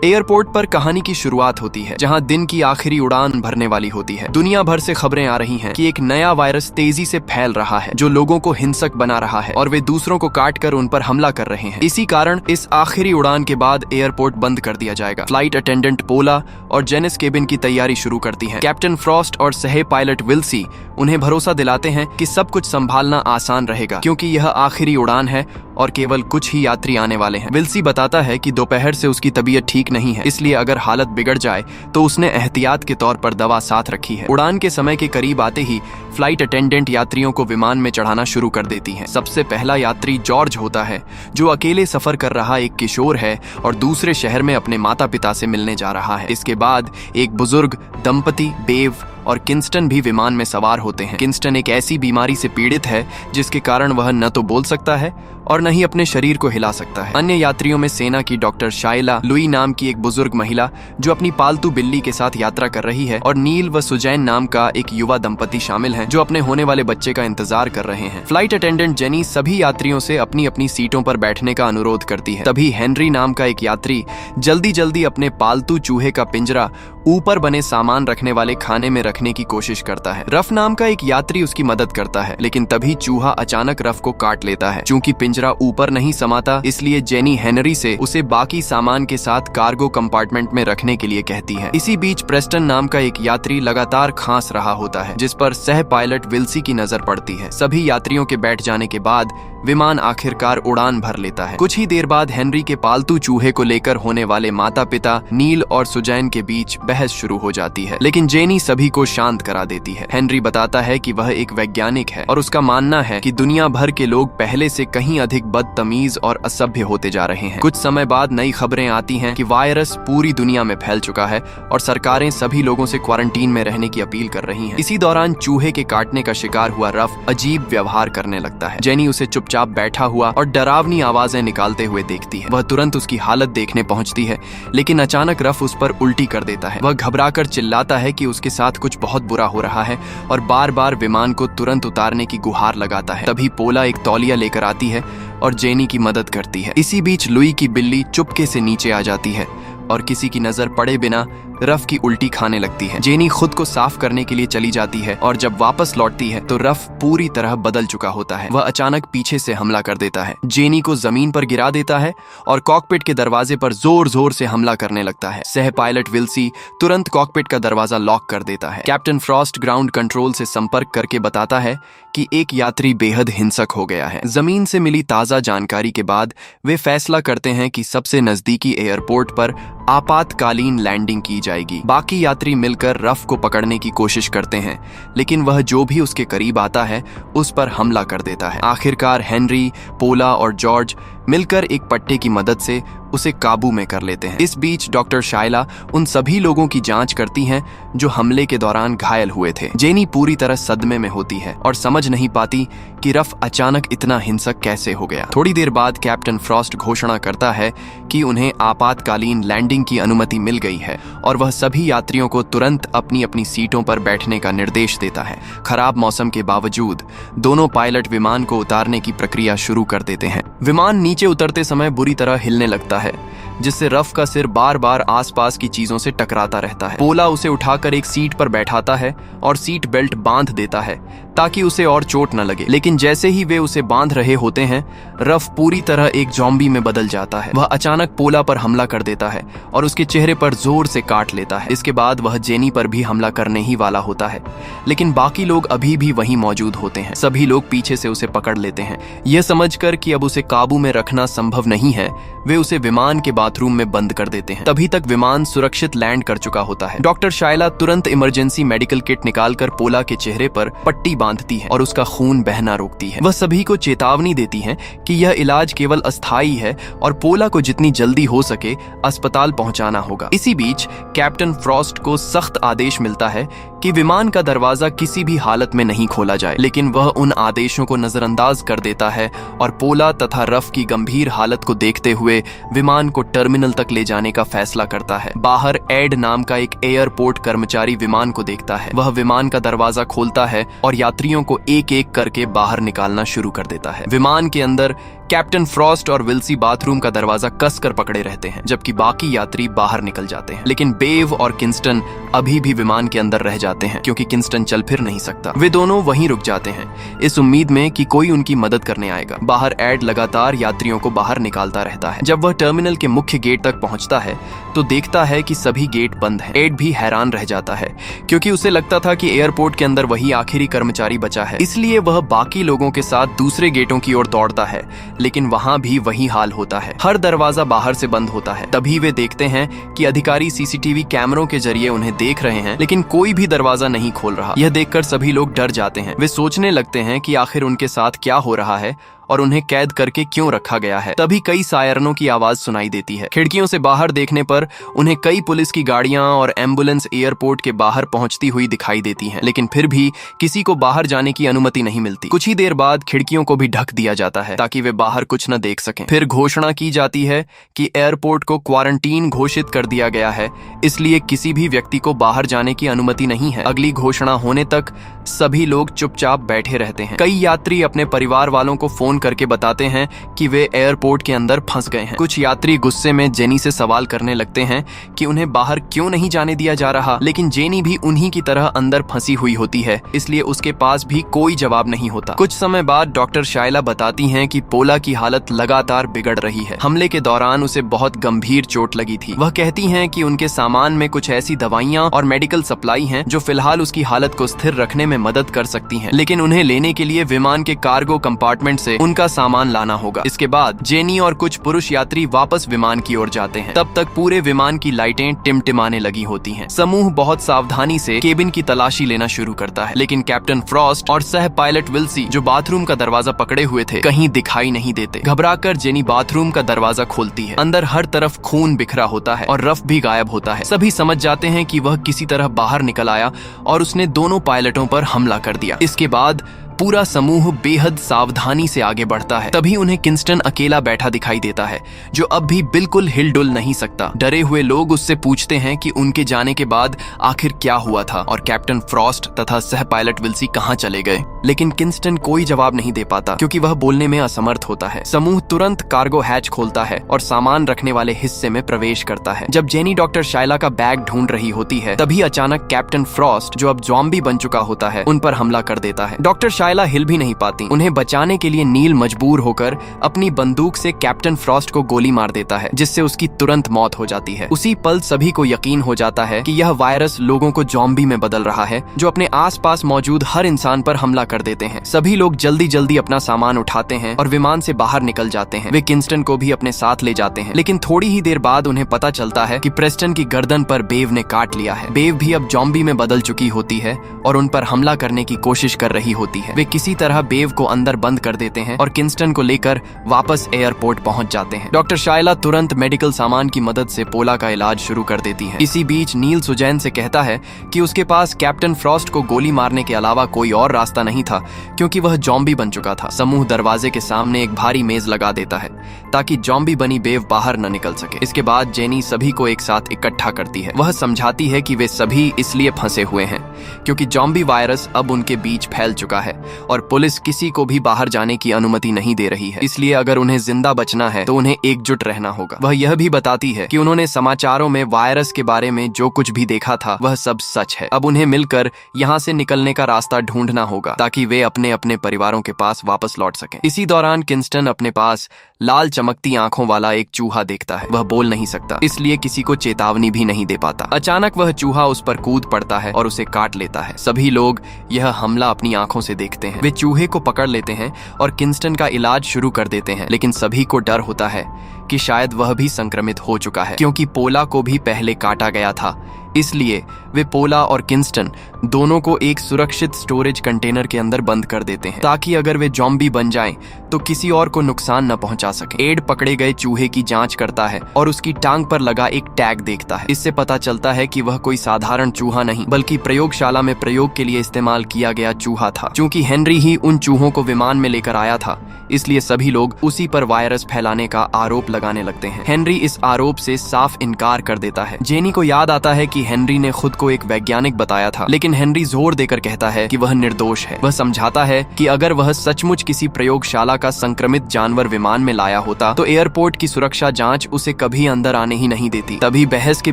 Airport पर कहानी की शुरुआत होती है, जहां दिन की आखिरी उड़ान भरने वाली होती है। दुनिया भर से खबरें आ रही हैं कि एक नया वायरस तेजी से फैल रहा है, जो लोगों को हिंसक बना रहा है और वे दूसरों को काट कर उन पर हमला कर रहे हैं। इसी कारण इस आखिरी उड़ान के बाद एयरपोर्ट बंद कर दिया जाएगा। फ्लाइट अटेंडेंट पोला और जेनिस केबिन की तैयारी शुरू करती है। कैप्टन फ्रॉस्ट और सह पायलट विल्सी उन्हें भरोसा दिलाते हैं कि सब कुछ संभालना आसान रहेगा, क्योंकि यह आखिरी उड़ान है और केवल कुछ ही यात्री आने वाले हैं। विल्सी बताता है कि दोपहर से उसकी तबीयत ठीक नहीं है, इसलिए अगर हालत बिगड़ जाए तो उसने एहतियात के तौर पर दवा साथ रखी है। उड़ान के समय के करीब आते ही फ्लाइट अटेंडेंट यात्रियों को विमान में चढ़ाना शुरू कर देती है। सबसे पहला यात्री जॉर्ज होता है, जो अकेले सफर कर रहा एक किशोर है और दूसरे शहर में अपने माता पिता से मिलने जा रहा है। इसके बाद एक बुजुर्ग दंपति बेव और किंस्टन भी विमान में सवार होते हैं। किंस्टन एक ऐसी बीमारी से पीड़ित है जिसके कारण वह न तो बोल सकता है और न ही अपने शरीर को हिला सकता है। अन्य यात्रियों में सेना की डॉक्टर शाइला, लुई नाम की एक बुजुर्ग महिला जो अपनी पालतू बिल्ली के साथ यात्रा कर रही है, और नील व सुजैन नाम का एक युवा दंपति शामिल हैं, जो अपने होने वाले बच्चे का इंतजार कर रहे हैं। फ्लाइट अटेंडेंट जेनी सभी यात्रियों से अपनी अपनी सीटों पर बैठने का अनुरोध करती है। तभी हेनरी नाम का एक यात्री जल्दी जल्दी अपने पालतू चूहे का पिंजरा ऊपर बने सामान रखने वाले खाने में रखने की कोशिश करता है। रफ नाम का एक यात्री उसकी मदद करता है, लेकिन तभी चूहा अचानक रफ को काट लेता है। चूंकि पिंजरा ऊपर नहीं समाता, इसलिए जेनी हेनरी से उसे बाकी सामान के साथ कार्गो कंपार्टमेंट में रखने के लिए कहती है। इसी बीच प्रेस्टन नाम का एक यात्री लगातार खांस रहा होता है, जिस पर सह पायलट विल्सी की नजर पड़ती है। सभी यात्रियों के बैठ जाने के बाद विमान आखिरकार उड़ान भर लेता है। कुछ ही देर बाद हेनरी के पालतू चूहे को लेकर होने वाले माता पिता नील और सुजैन के बीच बहस शुरू हो जाती है, लेकिन जेनी सभी को शांत करा देती है। हेनरी बताता है कि वह एक वैज्ञानिक है और उसका मानना है कि दुनिया भर के लोग पहले से कहीं अधिक बदतमीज और असभ्य होते जा रहे हैं। कुछ समय बाद नई खबरें आती हैं कि वायरस पूरी दुनिया में फैल चुका है और सरकारें सभी लोगों से क्वारंटीन में रहने की अपील कर रही हैं। इसी दौरान चूहे के काटने का शिकार हुआ रफ अजीब व्यवहार करने लगता है। जेनी उसे चुपचाप बैठा हुआ और डरावनी आवाजें निकालते हुए देखती है। वह तुरंत उसकी हालत देखने पहुंचती है, लेकिन अचानक रफ उस पर उल्टी कर देता है। वह घबराकर चिल्लाता है कि उसके साथ कुछ बहुत बुरा हो रहा है और बार बार विमान को तुरंत उतारने की गुहार लगाता है। तभी पोला एक तौलिया लेकर आती है और जेनी की मदद करती है। इसी बीच लुई की बिल्ली चुपके से नीचे आ जाती है और किसी की नजर पड़े बिना रफ की उल्टी खाने लगती है। जेनी खुद को साफ करने के लिए चली जाती है और जब वापस लौटती है तो रफ पूरी तरह बदल चुका होता है। वह अचानक पीछे से हमला कर देता है, जेनी को जमीन पर गिरा देता है और कॉकपिट के दरवाजे पर जोर जोर से हमला करने लगता है। सह पायलट विल्सी तुरंत कॉकपिट का दरवाजा लॉक कर देता है। कैप्टन फ्रॉस्ट ग्राउंड कंट्रोल से संपर्क करके बताता है कि एक यात्री बेहद हिंसक हो गया है। जमीन से मिली ताजा जानकारी के बाद वे फैसला करते हैं कि सबसे नजदीकी एयरपोर्ट पर आपातकालीन लैंडिंग की जाएगी। बाकी यात्री मिलकर रफ को पकड़ने की कोशिश करते हैं, लेकिन वह जो भी उसके करीब आता है उस पर हमला कर देता है। आखिरकार हेनरी, पोला और जॉर्ज मिलकर एक पट्टे की मदद से उसे काबू में कर लेते हैं। इस बीच डॉक्टर शाइला उन सभी लोगों की जांच करती हैं जो हमले के दौरान घायल हुए थे। जेनी पूरी तरह सदमे में होती है और समझ नहीं पाती कि रफ अचानक इतना हिंसक कैसे हो गया। थोड़ी देर बाद कैप्टन फ्रॉस्ट घोषणा करता है कि उन्हें आपातकालीन लैंडिंग की अनुमति मिल गई है और वह सभी यात्रियों को तुरंत अपनी अपनी सीटों पर बैठने का निर्देश देता है। खराब मौसम के बावजूद दोनों पायलट विमान को उतारने की प्रक्रिया शुरू कर देते हैं। विमान नीचे उतरते समय बुरी तरह हिलने लगता है, जिससे रफ का सिर बार बार आसपास की चीजों से टकराता रहता है। पोला उसे उठाकर एक सीट पर बैठाता है और सीट बेल्ट बांध देता है ताकि उसे और चोट न लगे, लेकिन जैसे ही वे उसे बांध रहे होते हैं रफ पूरी तरह एक ज़ॉम्बी में बदल जाता है। वह अचानक पोला पर हमला कर देता है और उसके चेहरे पर जोर से काट लेता है। इसके बाद वह जेनी पर भी हमला करने ही वाला होता है, लेकिन बाकी लोग अभी भी वहीं मौजूद होते हैं। सभी लोग पीछे से उसे पकड़ लेते हैं। यह समझकर कि अब उसे काबू में रखना संभव नहीं है, वे उसे विमान के बाथरूम में बंद कर देते हैं। तभी तक विमान सुरक्षित लैंड कर चुका होता है। डॉक्टर शाइला तुरंत इमरजेंसी मेडिकल किट निकालकर पोला के चेहरे पर पट्टी बांधती है और उसका खून बहना रोकती है। वह सभी को चेतावनी देती है कि यह इलाज केवल अस्थायी है और पोला को जितनी जल्दी हो सके अस्पताल पहुंचाना होगा। इसी बीच कैप्टन फ्रॉस्ट को सख्त आदेश मिलता है कि विमान का दरवाजा किसी भी हालत में नहीं खोला जाए, लेकिन वह उन आदेशों को नजरअंदाज कर देता है और पोला तथा रफ की गंभीर हालत को देखते हुए विमान को टर्मिनल तक ले जाने का फैसला करता है। बाहर एड नाम का एक एयरपोर्ट कर्मचारी विमान को देखता है। वह विमान का दरवाजा खोलता है और यात्रियों को एक एक करके बाहर निकालना शुरू कर देता है। विमान के अंदर कैप्टन फ्रॉस्ट और विल्सी बाथरूम का दरवाजा कसकर पकड़े रहते हैं, जबकि बाकी यात्री बाहर निकल जाते हैं। लेकिन बेव और किंस्टन अभी भी विमान के अंदर रह जाते हैं, क्योंकि किंस्टन चल फिर नहीं सकता। वे दोनों वहीं रुक जाते हैं, इस उम्मीद में कि कोई उनकी मदद करने आएगा। बाहर एड लगातार यात्रियों को बाहर निकालता रहता है। जब वह टर्मिनल के मुख्य गेट तक पहुंचता है तो देखता है कि सभी गेट बंद हैं। एड भी हैरान रह जाता है, क्योंकि उसे लगता था कि एयरपोर्ट के अंदर वही आखिरी कर्मचारी बचा है। इसलिए वह बाकी लोगों के साथ दूसरे गेटों की ओर दौड़ता है, लेकिन वहां भी वही हाल होता है। हर दरवाजा बाहर से बंद होता है। तभी वे देखते हैं कि अधिकारी सीसीटीवी कैमरों के जरिए उन्हें देख रहे हैं, लेकिन कोई भी दरवाजा नहीं खोल रहा। यह देखकर सभी लोग डर जाते हैं। वे सोचने लगते हैं कि आखिर उनके साथ क्या हो रहा है और उन्हें कैद करके क्यों रखा गया है। तभी कई सायरनों की आवाज सुनाई देती है। खिड़कियों से बाहर देखने पर उन्हें कई पुलिस की गाड़ियां और एम्बुलेंस एयरपोर्ट के बाहर पहुंचती हुई दिखाई देती हैं, लेकिन फिर भी किसी को बाहर जाने की अनुमति नहीं मिलती। कुछ ही देर बाद खिड़कियों को भी ढक दिया जाता है ताकि वे बाहर कुछ न देख सकें। फिर घोषणा की जाती है कि एयरपोर्ट को क्वारंटीन घोषित कर दिया गया है, इसलिए किसी भी व्यक्ति को बाहर जाने की अनुमति नहीं है। अगली घोषणा होने तक सभी लोग चुपचाप बैठे रहते हैं। कई यात्री अपने परिवार वालों को फोन करके बताते हैं कि वे एयरपोर्ट के अंदर फंस गए हैं। कुछ यात्री गुस्से में जेनी से सवाल करने लगते हैं कि उन्हें बाहर क्यों नहीं जाने दिया जा रहा, लेकिन जेनी भी उन्हीं की तरह अंदर फंसी हुई होती है, इसलिए उसके पास भी कोई जवाब नहीं होता। कुछ समय बाद डॉक्टर शायला बताती हैं कि पोला की हालत लगातार बिगड़ रही है। हमले के दौरान उसे बहुत गंभीर चोट लगी थी। वह कहती हैं कि उनके सामान में कुछ ऐसी दवाइयां और मेडिकल सप्लाई हैं जो फिलहाल उसकी हालत को स्थिर रखने में मदद कर सकती हैं, लेकिन उन्हें लेने के लिए विमान के कार्गो कंपार्टमेंट से उनका सामान लाना होगा। इसके बाद जेनी और कुछ पुरुष यात्री वापस विमान की ओर जाते हैं। तब तक पूरे विमान की लाइटें टिमटिमाने लगी होती हैं। समूह बहुत सावधानी से केबिन की तलाशी लेना शुरू करता है, लेकिन कैप्टन फ्रॉस्ट और सह पायलट विल्सी जो बाथरूम का दरवाजा पकड़े हुए थे कहीं दिखाई नहीं देते। घबराकर जेनी बाथरूम का दरवाजा खोलती है। अंदर हर तरफ खून बिखरा होता है और रफ भी गायब होता है। सभी समझ जाते हैं कि वह किसी तरह बाहर निकल आया और उसने दोनों पायलटों पर हमला कर दिया। इसके बाद पूरा समूह बेहद सावधानी से आगे बढ़ता है। तभी उन्हें किंस्टन अकेला बैठा दिखाई देता है, जो अब भी बिल्कुल हिलडुल नहीं सकता। डरे हुए लोग उससे पूछते हैं कि उनके जाने के बाद आखिर क्या हुआ था और कैप्टन फ्रॉस्ट तथा सह पायलट विल्सी कहां चले गए, लेकिन किंस्टन कोई जवाब नहीं दे पाता, क्योंकि वह बोलने में असमर्थ होता है। समूह तुरंत कार्गो हैच खोलता है और सामान रखने वाले हिस्से में प्रवेश करता है। जब जेनी डॉक्टर शायला का बैग ढूंढ रही होती है, तभी अचानक कैप्टन फ्रॉस्ट, जो अब ज़ॉम्बी बन चुका होता है, उन पर हमला कर देता है। डॉक्टर शायला हिल भी नहीं पाती। उन्हें बचाने के लिए नील मजबूर होकर अपनी बंदूक से कैप्टन फ्रॉस्ट को गोली मार देता है, जिससे उसकी तुरंत मौत हो जाती है। उसी पल सभी को यकीन हो जाता है कि यह वायरस लोगों को ज़ॉम्बी में बदल रहा है, जो अपने आसपास मौजूद हर इंसान पर हमला कर देते हैं। सभी लोग जल्दी जल्दी अपना सामान उठाते हैं और विमान से बाहर निकल जाते हैं। वे किंस्टन को भी अपने साथ ले जाते हैं, लेकिन थोड़ी ही देर बाद उन्हें पता चलता है कि प्रेस्टन की गर्दन पर बेव ने काट लिया है। बेव भी अब ज़ॉम्बी में बदल चुकी होती है और उन पर हमला करने की कोशिश कर रही होती है। वे किसी तरह बेव को अंदर बंद कर देते हैं और किंस्टन को लेकर वापस एयरपोर्ट पहुंच जाते हैं। डॉक्टर शायला तुरंत मेडिकल सामान की मदद से पोला का इलाज शुरू कर देती है। इसी बीच नील सुजैन से कहता है कि उसके पास कैप्टन फ्रॉस्ट को गोली मारने के अलावा कोई और रास्ता नहीं था, क्योंकि वह ज़ॉम्बी बन चुका था। समूह दरवाजे के सामने एक भारी मेज लगा देता है ताकि ज़ॉम्बी बनी बेव बाहर न निकल सके। इसके बाद जेनी सभी को एक साथ इकट्ठा करती है। वह समझाती है कि वे सभी इसलिए फंसे हुए हैं क्योंकि ज़ॉम्बी वायरस अब उनके बीच फैल चुका है और पुलिस किसी को भी बाहर जाने की अनुमति नहीं दे रही है। इसलिए अगर उन्हें जिंदा बचना है तो उन्हें एकजुट रहना होगा। वह यह भी बताती है कि उन्होंने समाचारों में वायरस के बारे में जो कुछ भी देखा था वह सब सच है। अब उन्हें मिलकर यहाँ से निकलने का रास्ता ढूंढना होगा ताकि वे अपने अपने परिवारों के पास वापस लौट सकें। इसी दौरान किंस्टन अपने पास लाल चमकती आंखों वाला एक चूहा देखता है। वह बोल नहीं सकता, इसलिए किसी को चेतावनी भी नहीं दे पाता। अचानक वह चूहा उस पर कूद पड़ता है और उसे काट लेता है। सभी लोग यह हमला अपनी आंखों से देखते हैं। वे चूहे को पकड़ लेते हैं और किंस्टन का इलाज शुरू कर देते हैं, लेकिन सभी को डर होता है कि शायद वह भी संक्रमित हो चुका है, क्योंकि पोला को भी पहले काटा गया था। इसलिए वे पोला और किंस्टन दोनों को एक सुरक्षित स्टोरेज कंटेनर के अंदर बंद कर देते हैं ताकि अगर वे ज़ॉम्बी बन जाएं तो किसी और को नुकसान न पहुंचा सके। एड पकड़े गए चूहे की जांच करता है और उसकी टांग पर लगा एक टैग देखता है। इससे पता चलता है कि वह कोई साधारण चूहा नहीं बल्कि प्रयोगशाला में प्रयोग के लिए इस्तेमाल किया गया चूहा था। चूंकि हेनरी ही उन चूहों को विमान में लेकर आया था, इसलिए सभी लोग उसी पर वायरस फैलाने का आरोप लगाने लगते हैं। हेनरी इस आरोप से साफ इनकार कर देता है। जेनी को याद आता है कि हेनरी ने खुद को एक वैज्ञानिक बताया था, लेकिन हेनरी जोर देकर कहता है कि वह निर्दोष है। वह समझाता है कि अगर वह सचमुच किसी प्रयोगशाला का संक्रमित जानवर विमान में लाया होता तो एयरपोर्ट की सुरक्षा जांच उसे कभी अंदर आने ही नहीं देती। तभी बहस के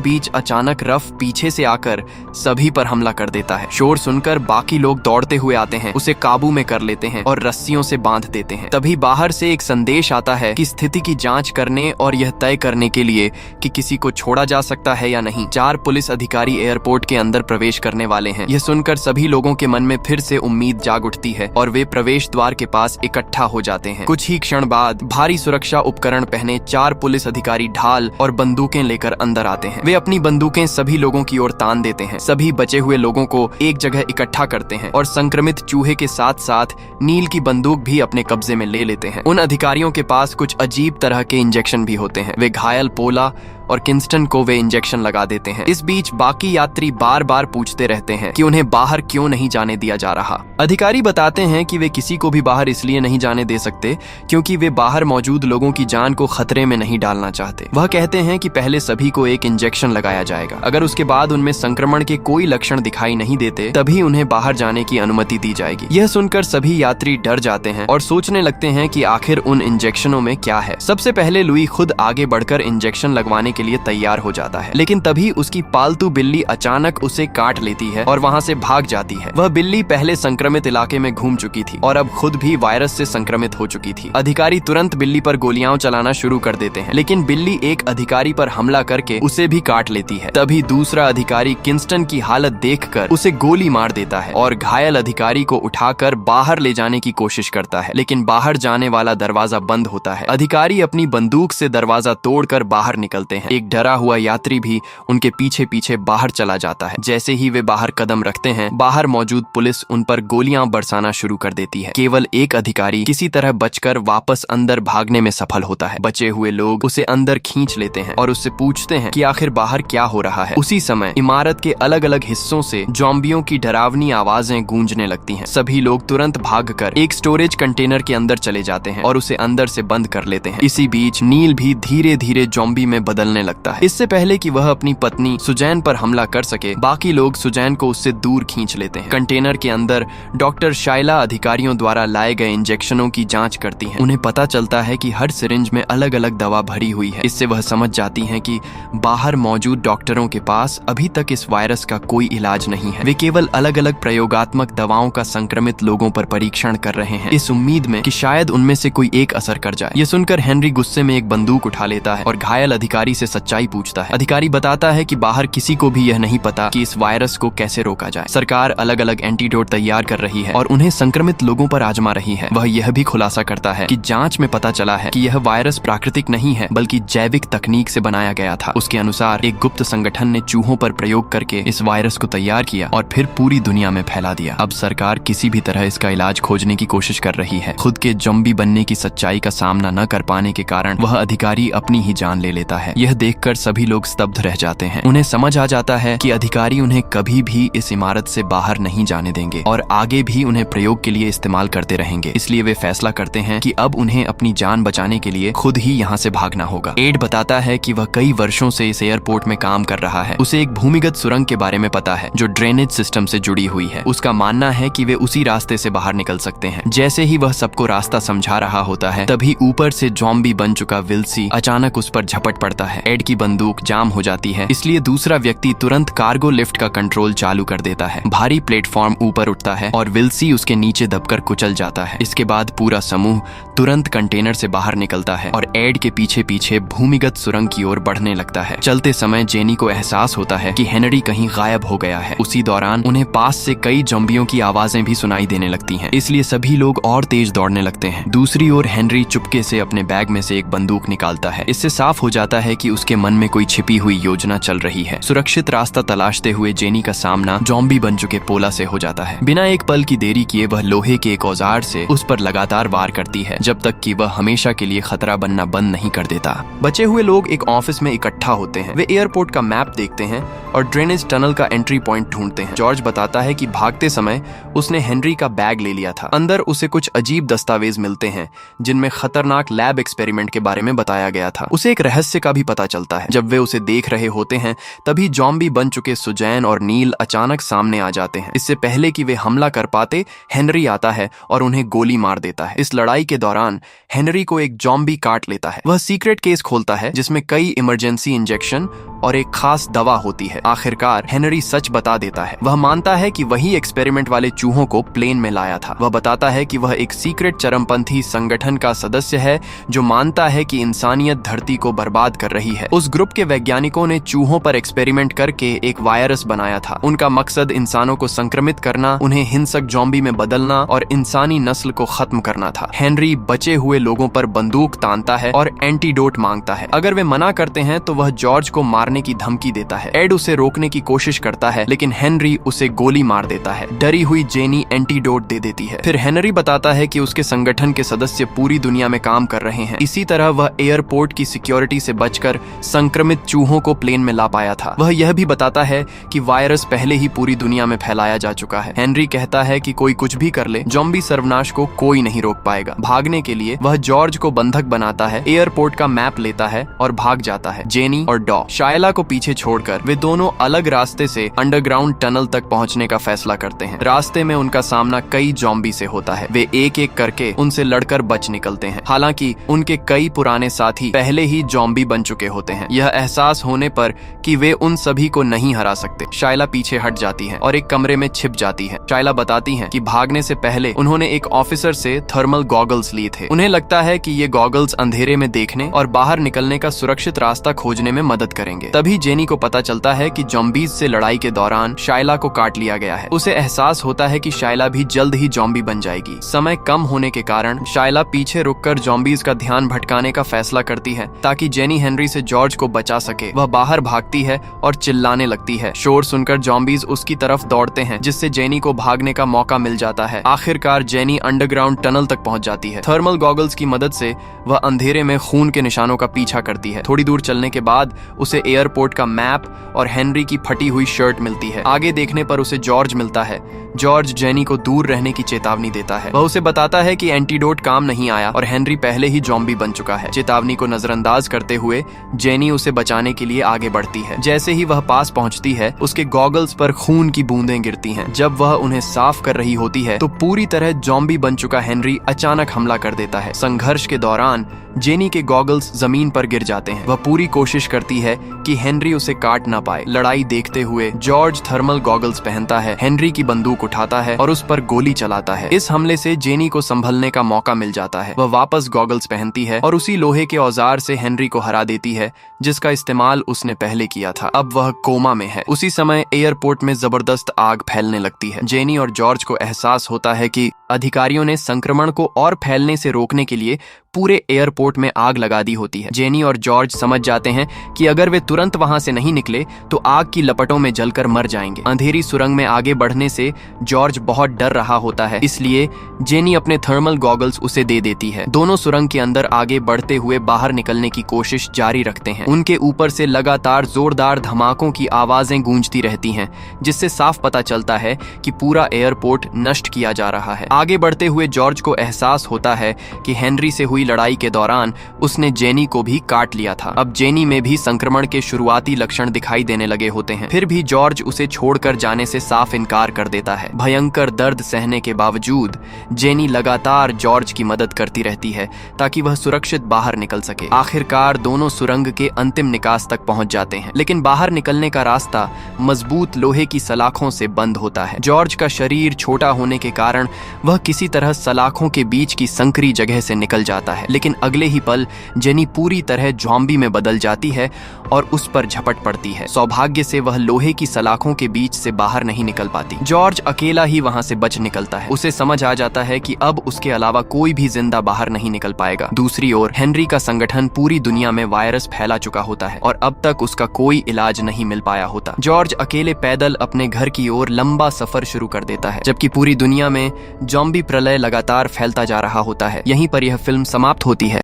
बीच अचानक रफ पीछे से आकर सभी पर हमला कर देता है। शोर सुनकर बाकी लोग दौड़ते हुए आते हैं, उसे काबू में कर लेते हैं और रस्सियों से बांध देते हैं। तभी बाहर से एक संदेश आता है कि स्थिति की जांच करने और यह तय करने के लिए कि किसी को छोड़ा जा सकता है या नहीं 4 पुलिस अधिकारी एयरपोर्ट के अंदर प्रवेश करने वाले हैं। यह सुनकर सभी लोगों के मन में फिर से उम्मीद जाग उठती है और वे प्रवेश द्वार के पास इकट्ठा हो जाते हैं। कुछ ही क्षण बाद भारी सुरक्षा उपकरण पहने 4 पुलिस अधिकारी ढाल और बंदूकें लेकर अंदर आते हैं। वे अपनी बंदूकें सभी लोगों की ओर तान देते हैं। सभी बचे हुए लोगों को एक जगह इकट्ठा करते हैं और संक्रमित चूहे के साथ साथ नील की बंदूक भी अपने कब्जे में ले लेते हैं। उन अधिकारियों के पास कुछ अजीब तरह के इंजेक्शन भी होते हैं। वे घायल पोला और किंस्टन को वे इंजेक्शन लगा देते हैं। इस बीच बाकी यात्री बार बार पूछते रहते हैं कि उन्हें बाहर क्यों नहीं जाने दिया जा रहा। अधिकारी बताते हैं कि वे किसी को भी बाहर इसलिए नहीं जाने दे सकते क्योंकि वे बाहर मौजूद लोगों की जान को खतरे में नहीं डालना चाहते। वह कहते हैं कि पहले सभी को एक इंजेक्शन लगाया जाएगा। अगर उसके बाद उनमें संक्रमण के कोई लक्षण दिखाई नहीं देते तभी उन्हें बाहर जाने की अनुमति दी जाएगी। यह सुनकर सभी यात्री डर जाते हैं और सोचने लगते हैं कि आखिर उन इंजेक्शनों में क्या है। सबसे पहले लुई खुद आगे बढ़कर इंजेक्शन लगवाने के लिए तैयार हो जाता है, लेकिन तभी उसकी पालतू बिल्ली अचानक उसे काट लेती है और वहां से भाग जाती है। वह बिल्ली पहले संक्रमित इलाके में घूम चुकी थी और अब खुद भी वायरस से संक्रमित हो चुकी थी। अधिकारी तुरंत बिल्ली पर गोलियां चलाना शुरू कर देते हैं, लेकिन बिल्ली एक अधिकारी पर हमला करके उसे भी काट लेती है। तभी दूसरा अधिकारी किंस्टन की हालत देखकर उसे गोली मार देता है और घायल अधिकारी को उठाकर बाहर ले जाने की कोशिश करता है, लेकिन बाहर जाने वाला दरवाजा बंद होता है। अधिकारी अपनी बंदूक से दरवाजा तोड़कर बाहर निकलते हैं। एक डरा हुआ यात्री भी उनके पीछे पीछे बाहर चला जाता है। जैसे ही वे बाहर कदम रखते हैं, बाहर मौजूद पुलिस उन पर गोलियां बरसाना शुरू कर देती है। केवल एक अधिकारी किसी तरह बचकर वापस अंदर भागने में सफल होता है। बचे हुए लोग उसे अंदर खींच लेते हैं और उससे पूछते हैं कि आखिर बाहर क्या हो रहा है। उसी समय इमारत के अलग अलग हिस्सों से ज़ॉम्बियों की डरावनी आवाजें गूंजने लगती हैं। सभी लोग तुरंत भागकर एक स्टोरेज कंटेनर के अंदर चले जाते हैं और उसे अंदर से बंद कर लेते हैं। इसी बीच नील भी धीरे धीरे ज़ॉम्बी में बदलने लगता है। इससे पहले कि वह अपनी पत्नी सुजैन पर हमला कर सके, बाकी लोग सुजैन को उससे दूर खींच लेते हैं। कंटेनर के अंदर डॉक्टर शाइला अधिकारियों द्वारा लाए गए इंजेक्शनों की जांच करती हैं। उन्हें पता चलता है कि हर सिरिंज में अलग अलग दवा भरी हुई है। इससे वह समझ जाती हैं कि बाहर मौजूद डॉक्टरों के पास अभी तक इस वायरस का कोई इलाज नहीं है। वे केवल अलग अलग प्रयोगात्मक दवाओं का संक्रमित लोगों पर परीक्षण कर रहे हैं, इस उम्मीद में कि शायद उनमें से कोई एक असर कर जाए। ये सुनकर हेनरी गुस्से में एक बंदूक उठा लेता है और घायल अधिकारी से सच्चाई पूछता है। अधिकारी बताता है कि बाहर किसी को भी यह नहीं पता कि इस वायरस को कैसे रोका जाए। सरकार अलग अलग एंटीडोट तैयार कर रही है और उन्हें संक्रमित लोगों पर आजमा रही है। वह यह भी खुलासा करता है कि जांच में पता चला है कि यह वायरस प्राकृतिक नहीं है बल्कि जैविक तकनीक से बनाया गया था। उसके अनुसार एक गुप्त संगठन ने चूहों पर प्रयोग करके इस वायरस को तैयार किया और फिर पूरी दुनिया में फैला दिया। अब सरकार किसी भी तरह इसका इलाज खोजने की कोशिश कर रही है। खुद के ज़ॉम्बी बनने की सच्चाई का सामना न कर पाने के कारण वह अधिकारी अपनी ही जान ले लेता है। यह देखकर सभी लोग स्तब्ध रह जाते हैं। उन्हें समझ आ जाता है कि अधिकारी उन्हें कभी भी इस इमारत से बाहर नहीं जाने देंगे और आगे भी उन्हें प्रयोग के लिए इस्तेमाल करते रहेंगे। इसलिए वे फैसला करते हैं कि अब उन्हें अपनी जान बचाने के लिए खुद ही यहाँ से भागना होगा। एड बताता है कि वह कई वर्षों से इस एयरपोर्ट में काम कर रहा है। उसे एक भूमिगत सुरंग के बारे में पता है जो ड्रेनेज सिस्टम से जुड़ी हुई है। उसका मानना है कि वे उसी रास्ते से बाहर निकल सकते हैं। जैसे ही वह सबको रास्ता समझा रहा होता है, तभी ऊपर से ज़ॉम्बी बन चुका विल्सी अचानक उस पर झपट पड़ता है। एड की बंदूक जाम हो जाती है, इसलिए दूसरा व्यक्ति तुरंत कार्गो लिफ्ट का कंट्रोल चालू कर देता है। भारी प्लेटफॉर्म ऊपर उठता है और विल्सी उसके नीचे दबकर कुचल जाता है। इसके बाद पूरा समूह तुरंत कंटेनर से बाहर निकलता है और एड के पीछे पीछे भूमिगत सुरंग की ओर बढ़ने लगता है। चलते समय जेनी को एहसास होता है कि हेनरी कहीं गायब हो गया है। उसी दौरान उन्हें पास से कई ज़ॉम्बियों की आवाजें भी सुनाई देने लगती हैं, इसलिए सभी लोग और तेज दौड़ने लगते हैं। दूसरी ओर हेनरी चुपके से अपने बैग में से एक बंदूक निकालता है। इससे साफ हो जाता है कि उसके मन में कोई छिपी हुई योजना चल रही है। सुरक्षित रास्ता तलाशते हुए जेनी का सामना ज़ॉम्बी बन चुके पोला से हो जाता है। बिना एक पल की देरी किए वह लोहे के एक औजार से उस पर लगातार वार करती है जब तक कि वह हमेशा के लिए खतरा बनना बंद नहीं कर देता। बचे हुए लोग एक ऑफिस में इकट्ठा होते हैं। वे एयरपोर्ट का मैप देखते हैं और ड्रेनेज टनल का एंट्री पॉइंट ढूंढते हैं। जॉर्ज बताता है कि भागते समय उसने हेनरी का बैग ले लिया था। अंदर उसे कुछ अजीब दस्तावेज मिलते हैं जिनमें खतरनाक लैब एक्सपेरिमेंट के बारे में बताया गया था। उसे एक रहस्य का भी पता चलता है। जब वे उसे देख रहे होते हैं तभी जॉम्बी बन चुके सुजैन और नील अचानक सामने आ जाते हैं। इससे पहले कि वे हमला कर पाते, हेनरी आता है और उन्हें गोली मार देता है। इस लड़ाई के दौरान हेनरी को एक जॉम्बी काट लेता है। वह सीक्रेट केस खोलता है जिसमें कई इमरजेंसी इंजेक्शन और एक खास दवा होती है। आखिरकार हेनरी सच बता देता है। वह मानता है कि वही एक्सपेरिमेंट वाले चूहों को प्लेन में लाया था। वह बताता है कि वह एक सीक्रेट चरमपंथी संगठन का सदस्य है जो मानता है कि इंसानियत धरती को बर्बाद कर रही है। उस ग्रुप के वैज्ञानिकों ने चूहों पर एक्सपेरिमेंट करके एक वायरस बनाया था। उनका मकसद इंसानों को संक्रमित करना, उन्हें हिंसक जॉम्बी में बदलना और इंसानी नस्ल को खत्म करना था। हेनरी बचे हुए लोगों पर बंदूक तानता है और एंटीडोट मांगता है। अगर वे मना करते हैं तो वह जॉर्ज को मारने की धमकी देता है। एड उसे रोकने की कोशिश करता है लेकिन हेनरी उसे गोली मार देता है। डरी हुई जेनी एंटीडोट दे देती है। फिर हेनरी बताता है कि उसके संगठन के सदस्य पूरी दुनिया में काम कर रहे हैं। इसी तरह वह एयरपोर्ट की सिक्योरिटी से बचकर संक्रमित चूहों को प्लेन में ला पाया था। वह यह भी बताता है कि वायरस पहले ही पूरी दुनिया में फैलाया जा चुका है। हेनरी कहता है कि कोई कुछ भी कर ले, जॉम्बी सर्वनाश को कोई नहीं रोक पाएगा। भागने के लिए वह जॉर्ज को बंधक बनाता है, एयरपोर्ट का मैप लेता है और भाग जाता है। जेनी और डॉ शायला को पीछे छोड़कर वे दोनों अलग रास्ते से अंडरग्राउंड टनल तक पहुंचने का फैसला करते हैं। रास्ते में उनका सामना कई जॉम्बी से होता है। वे एक एक करके उनसे लड़कर बच निकलते हैं। हालांकि उनके कई पुराने साथी पहले ही जॉम्बी बन चुके होते हैं। यह एहसास होने पर कि वे उन सभी को नहीं हरा सकते, शायला पीछे हट जाती है और एक कमरे में छिप जाती है। शायला बताती है कि भागने से पहले उन्होंने एक ऑफिसर से थर्मल गॉगल्स लिए थे। उन्हें लगता है कि ये गॉगल्स अंधेरे में देखने और बाहर निकलने का सुरक्षित रास्ता खोजने में मदद करेंगे। तभी जेनी को पता चलता है कि जॉम्बीज से लड़ाई के दौरान शायला को काट लिया गया है। उसे एहसास होता है कि शायला भी जल्द ही जॉम्बी बन जाएगी। समय कम होने के कारण शायला पीछे रुककर जॉम्बीज का ध्यान भटकाने का फैसला करती है ताकि जेनी हेनरी से जॉर्ज को बचा सके। वह बाहर भागती है और चिल्लाने लगती है। शोर सुनकर जॉम्बीज उसकी तरफ दौड़ते हैं जिससे जेनी को भागने का मौका मिल जाता है। आखिरकार जेनी अंडरग्राउंड टनल तक पहुंच जाती है। थर्मल गॉगल्स की मदद से वह अंधेरे में खून के निशानों का पीछा करती है। थोड़ी दूर चलने के बाद उसे एयरपोर्ट का मैप और हेनरी की फटी हुई शर्ट मिलती है। आगे देखने पर उसे जॉर्ज मिलता है। जॉर्ज जेनी को दूर रहने की चेतावनी देता है। वह उसे बताता है कि एंटीडोट काम नहीं आया और हेनरी पहले ही जॉम्बी बन चुका है। चेतावनी को नजरअंदाज करते हुए जेनी उसे बचाने के लिए आगे बढ़ती है। जैसे ही वह पास पहुंचती है उसके गॉगल्स पर खून की बूंदें गिरती हैं। जब वह उन्हें साफ कर रही होती है तो पूरी तरह जॉम्बी बन चुका हेनरी अचानक हमला कर देता है। संघर्ष के दौरान जेनी के गॉगल्स जमीन पर गिर जाते हैं। वह पूरी कोशिश करती है कि हेनरी उसे काट ना पाए। लड़ाई देखते हुए जॉर्ज थर्मल गॉगल्स पहनता है, हेनरी की बंदूक उठाता है और उस पर गोली चलाता है। इस हमले से जेनी को संभलने का मौका मिल जाता है। वह वापस गॉगल्स पहनती है और उसी लोहे के औजार से हेनरी को हरा देती है जिसका इस्तेमाल उसने पहले किया था। अब वह कोमा में है। उसी समय एयरपोर्ट में जबरदस्त आग फैलने लगती है। जेनी और जॉर्ज को एहसास होता है कि अधिकारियों ने संक्रमण को और फैलने से रोकने के लिए पूरे एयरपोर्ट में आग लगा दी होती है। जेनी और जॉर्ज समझ जाते हैं कि अगर वे तुरंत वहां से नहीं निकले तो आग की लपटों में जलकर मर जाएंगे। अंधेरी सुरंग में आगे बढ़ने से जॉर्ज बहुत डर रहा होता है, इसलिए जेनी अपने थर्मल गॉगल्स उसे दे देती है। दोनों सुरंग के अंदर आगे बढ़ते हुए बाहर निकलने की कोशिश जारी रखते हैं। उनके ऊपर से लगातार जोरदार धमाकों की आवाजें गूंजती रहती हैं, जिससे साफ पता चलता है कि पूरा एयरपोर्ट नष्ट किया जा रहा है। आगे बढ़ते हुए जॉर्ज को एहसास होता है कि हेनरी से हुई लड़ाई के दौरान उसने जेनी को भी काट लिया था। अब जेनी में भी संक्रमण के शुरुआती लक्षण दिखाई देने लगे होते हैं। फिर भी जॉर्ज उसे छोड़कर जाने से साफ इनकार कर देता है। भयंकर दर्द सहने के बावजूद जेनी लगातार जॉर्ज की मदद करती रहती है ताकि वह सुरक्षित बाहर निकल सके। आखिरकार दोनों सुरंग के अंतिम निकास तक पहुंच जाते हैं, लेकिन बाहर निकलने का रास्ता मजबूत लोहे की सलाखों से बंद होता है। जॉर्ज का शरीर छोटा होने के कारण वह किसी तरह सलाखों के बीच की संकरी जगह से निकल जाता है, लेकिन अगले ही पल जेनी पूरी तरह ज़ॉम्बी में बदल जाती है और उस पर झपट पड़ती है। सौभाग्य से वह लोहे की सलाखों के बीच से बाहर नहीं निकल पाती। जॉर्ज अकेला ही वहां से बच निकलता है। उसे समझ आ जाता है कि अब उसके अलावा कोई भी जिंदा बाहर नहीं निकल पाएगा। दूसरी ओर हेनरी का संगठन पूरी दुनिया में वायरस फैला चुका होता है और अब तक उसका कोई इलाज नहीं मिल पाया होता। जॉर्ज अकेले पैदल अपने घर की ओर लंबा सफर शुरू कर देता है, जबकि पूरी दुनिया में ज़ॉम्बी प्रलय लगातार फैलता जा रहा होता है। यहीं पर यह फिल्म समाप्त होती है।